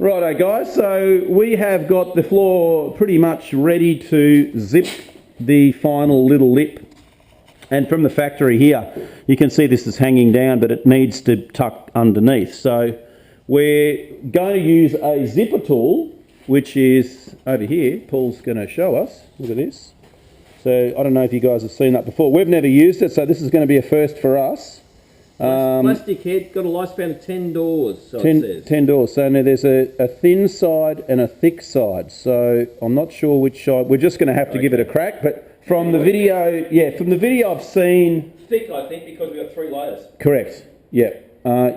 Righto guys, so we have got the floor pretty much ready to zip the final little lip. And from the factory here, you can see this is hanging down, but it needs to tuck underneath. So we're going to use a zipper tool, which is over here. Paul's going to show us. Look at this. So I don't know if you guys have seen that before. We've never used it, so this is going to be a first for us. Plastic head, got a lifespan of 10 doors, so it says. 10 doors. So now there's a thin side and a thick side. So I'm not sure which side. We're just going to have to give it a crack. But from the video, I've seen... Thick, I think, because we've got 3 layers. Correct. Yeah.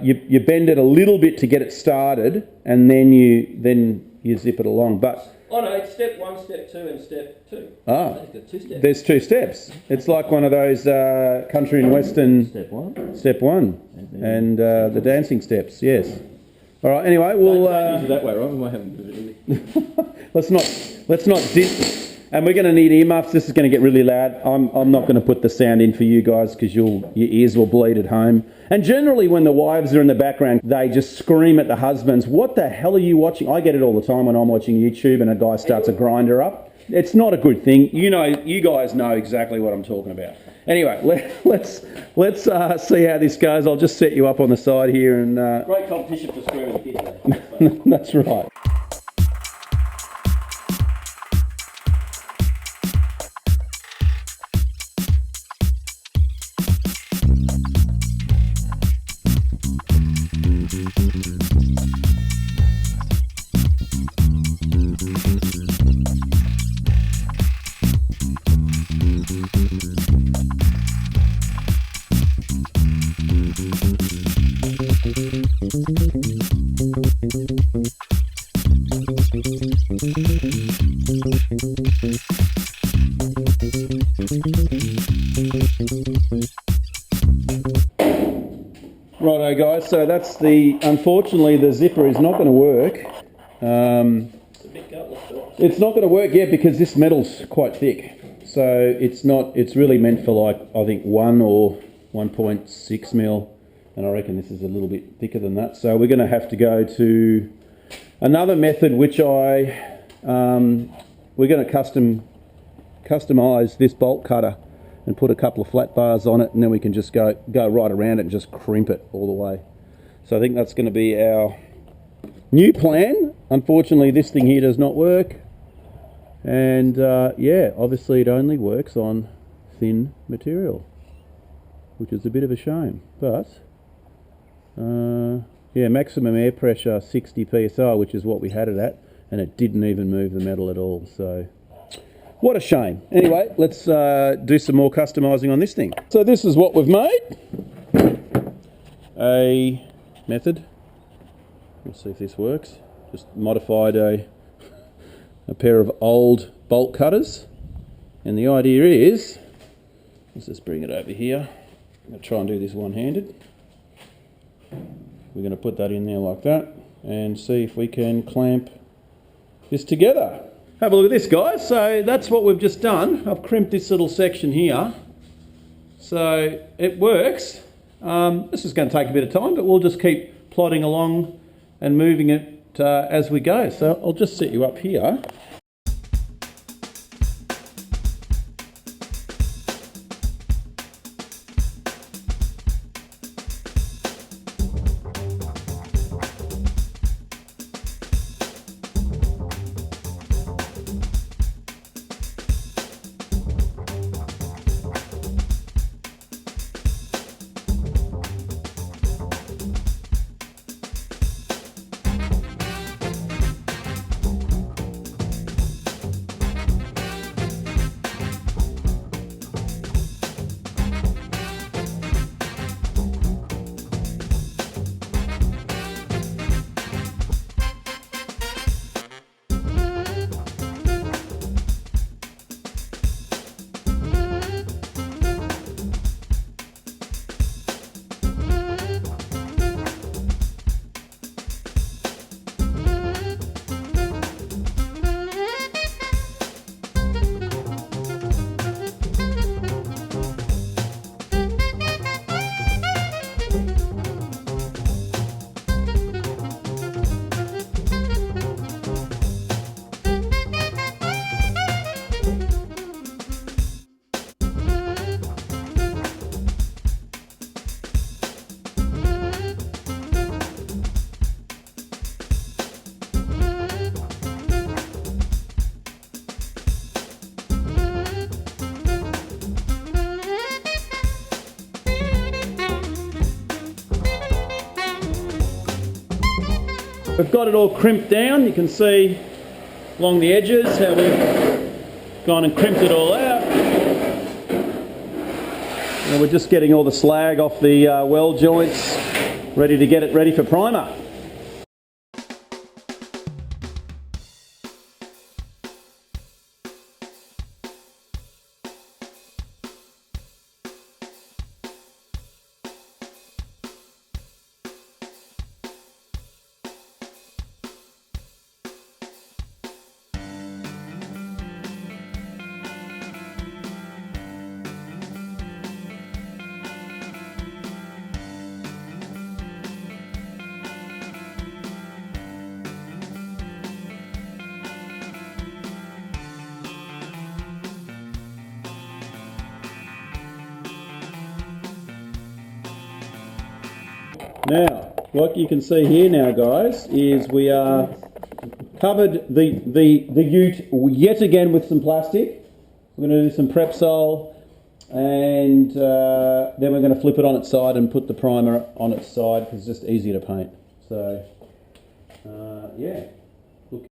You bend it a little bit to get it started, and then you zip it along. But oh no, it's step 1, step 2, and step 2. Ah, It's got 2 steps. there's 2 steps. It's like one of those country and western. Step 1. Step 1, and the dancing steps. Yes. All right. Anyway, we'll Don't use it that way, right? We might have let's not zip. And we're going to need earmuffs. This is going to get really loud. I'm not going to put the sound in for you guys because your ears will bleed at home. And generally when the wives are in the background, they just scream at the husbands, what the hell are you watching? I get it all the time when I'm watching YouTube and a guy starts a grinder up. It's not a good thing. You guys know exactly what I'm talking about. Anyway, let's see how this goes. I'll just set you up on the side here and... Great competition for screwing the kids. That's right. Righto guys, so that's unfortunately the zipper is not going to work. It's not going to work yet because this metal's quite thick. So it's really meant for like, I think 1 or 1.6 mil. And I reckon this is a little bit thicker than that. So we're going to have to go to another method which we're going to customize this bolt cutter and put a couple of flat bars on it, and then we can just go right around it and just crimp it all the way. So I think that's going to be our new plan. Unfortunately, this thing here does not work. And yeah, obviously it only works on thin material, which is a bit of a shame. But yeah, maximum air pressure 60 psi, which is what we had it at, and it didn't even move the metal at all. So what a shame. Anyway, let's do some more customizing on this thing. So this is what we've made. A method. Let's see if this works. Just modified a pair of old bolt cutters. And the idea is, let's just bring it over here. I'm going to try and do this one-handed. We're going to put that in there like that and see if we can clamp this together. Have a look at this, guys. So that's what we've just done. I've crimped this little section here. So it works. This is going to take a bit of time, but we'll just keep plodding along and moving it as we go. So I'll just set you up here. We've got it all crimped down. You can see along the edges how we've gone and crimped it all out. And we're just getting all the slag off the weld joints, ready to get it ready for primer. Now, what you can see here now, guys, is we are covered the ute yet again with some plastic. We're going to do some Prepsol, and then we're going to flip it on its side and put the primer on its side because it's just easier to paint. So, yeah. Look.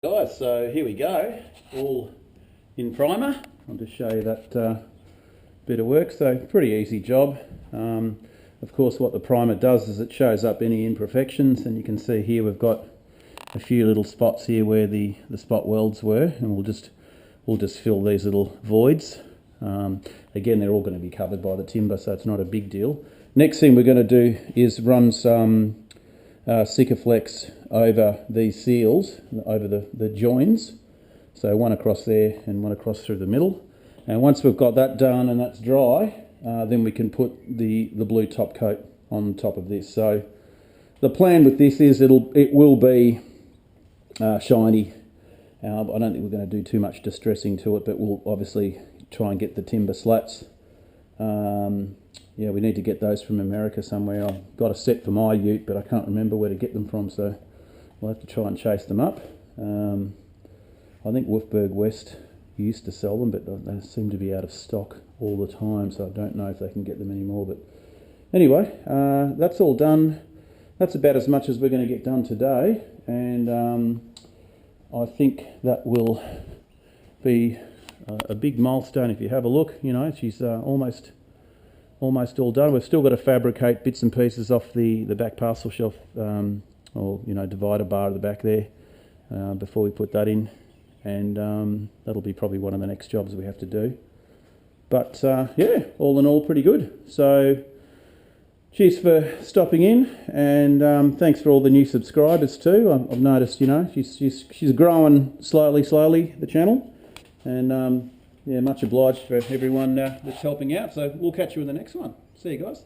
Guys, so here we go, all in primer. I'll just show you that bit of work. So pretty easy job. Of course, what the primer does is it shows up any imperfections, and you can see here we've got a few little spots here where the spot welds were, and we'll just fill these little voids. Again, they're all going to be covered by the timber, so it's not a big deal. Next thing we're going to do is run some Sikaflex over these seals, over the joins. So one across there and one across through the middle. And once we've got that done and that's dry, then we can put the blue top coat on top of this. So the plan with this is it will be shiny. I don't think we're going to do too much distressing to it, but we'll obviously try and get the timber slats. Yeah, we need to get those from America somewhere. I've got a set for my ute, but I can't remember where to get them from, so we'll have to try and chase them up. I think Wolfberg West used to sell them, but they seem to be out of stock all the time, so I don't know if they can get them anymore. But anyway, that's all done. That's about as much as we're going to get done today, and I think that will be a big milestone. If you have a look, you know, she's almost all done. We've still got to fabricate bits and pieces off the back parcel shelf, or divider bar at the back there, before we put that in, and that'll be probably one of the next jobs we have to do. But yeah, all in all, pretty good. So cheers for stopping in, and thanks for all the new subscribers too. I've noticed, she's growing slowly, the channel, and yeah, much obliged for everyone that's helping out. So we'll catch you in the next one. See you guys.